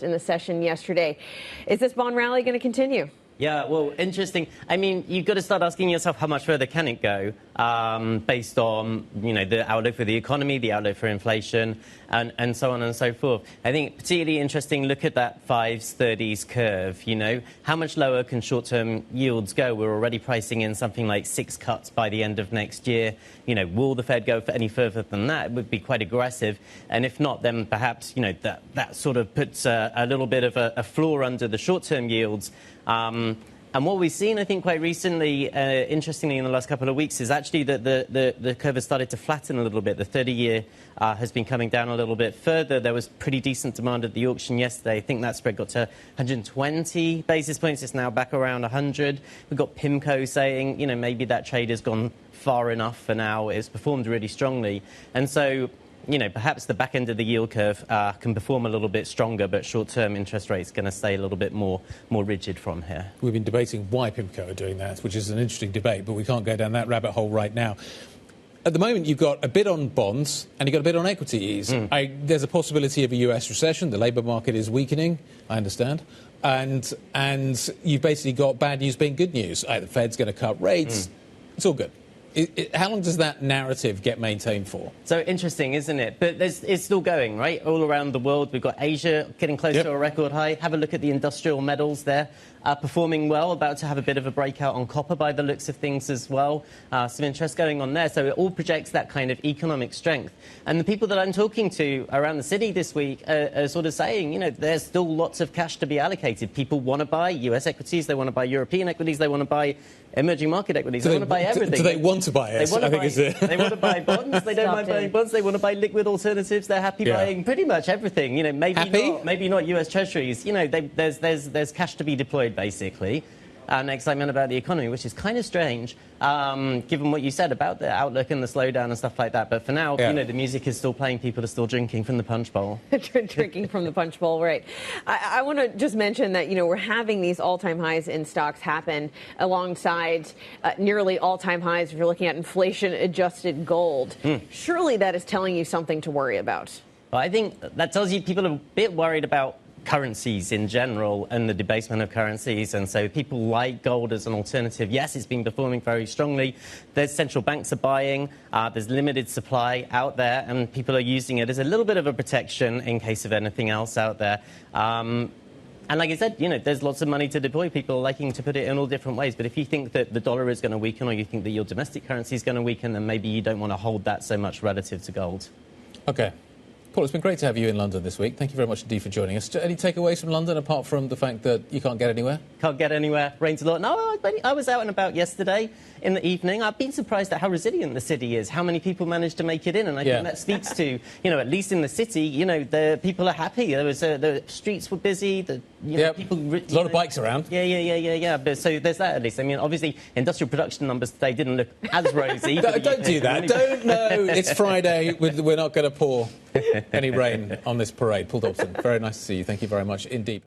in the session yesterday. Is this bond rally going to continue? Yeah, well, interesting. I mean, you've got to start asking yourself how much further can it go based on, the outlook for the economy, the outlook for inflation, and so on and so forth. I think particularly interesting, look at that 5s, 30s curve, How much lower can short-term yields go? We're already pricing in something like 6 cuts by the end of next year. Will the Fed go for any further than that? It would be quite aggressive. And if not, then perhaps, that sort of puts a little bit of a floor under the short-term yields. And what we've seen, I think, quite recently, interestingly, in the last couple of weeks, is actually that the curve has started to flatten a little bit. The 30-year has been coming down a little bit further. There was pretty decent demand at the auction yesterday. I think that spread got to 120 basis points. It's now back around 100. We've got PIMCO saying, maybe that trade has gone far enough for now. It's performed really strongly. And so, perhaps the back end of the yield curve can perform a little bit stronger, but short-term interest rates are going to stay a little bit more rigid from here. We've been debating why PIMCO are doing that, which is an interesting debate, but we can't go down that rabbit hole right now. At the moment, you've got a bid on bonds and you've got a bid on equities. There's a possibility of a US recession. The labour market is weakening, I understand. And you've basically got bad news being good news. The Fed's going to cut rates. It's all good. How long does that narrative get maintained for? So interesting, isn't it? But it's still going, right? All around the world, we've got Asia getting close to a record high. Have a look at the industrial metals there. Performing well, about to have a bit of a breakout on copper by the looks of things as well. Some interest going on there. So it all projects that kind of economic strength. And the people that I'm talking to around the city this week are sort of saying, there's still lots of cash to be allocated. People want to buy US equities. They want to buy European equities. They want to buy emerging market equities. They want to buy everything. Do they want to buy it? They want to buy bonds. They don't mind buying bonds. They want to buy liquid alternatives. They're happy buying pretty much everything. Maybe not US Treasuries. There's cash to be deployed, basically. And excitement about the economy, which is kind of strange, given what you said about the outlook and the slowdown and stuff like that. But for now, the music is still playing. People are still drinking from the punch bowl. Drinking from the punch bowl, right. I want to just mention that, we're having these all-time highs in stocks happen alongside nearly all-time highs if you're looking at inflation-adjusted gold. Surely that is telling you something to worry about. Well, I think that tells you people are a bit worried about currencies in general and the debasement of currencies, and so people like gold as an alternative. Yes, it's been performing very strongly. There's central banks are buying. There's limited supply out there, and people are using it as a little bit of a protection in case of anything else out there. And like I said, there's lots of money to deploy. People are liking to put it in all different ways. But if you think that the dollar is going to weaken, or you think that your domestic currency is going to weaken, then maybe you don't want to hold that so much relative to gold. Okay. Paul, it's been great to have you in London this week. Thank you very much indeed for joining us. Any takeaways from London, apart from the fact that you can't get anywhere? Can't get anywhere. Rains a lot. No, I was out and about yesterday in the evening. I've been surprised at how resilient the city is, how many people managed to make it in. And I think that speaks to, at least in the city, the people are happy. The streets were busy. People, a lot of bikes around. Yeah. But so there's that at least. I mean, obviously, industrial production numbers today didn't look as rosy. Don't do that. It's Friday. We're not going to pour any rain on this parade. Paul Dobson, very nice to see you. Thank you very much indeed.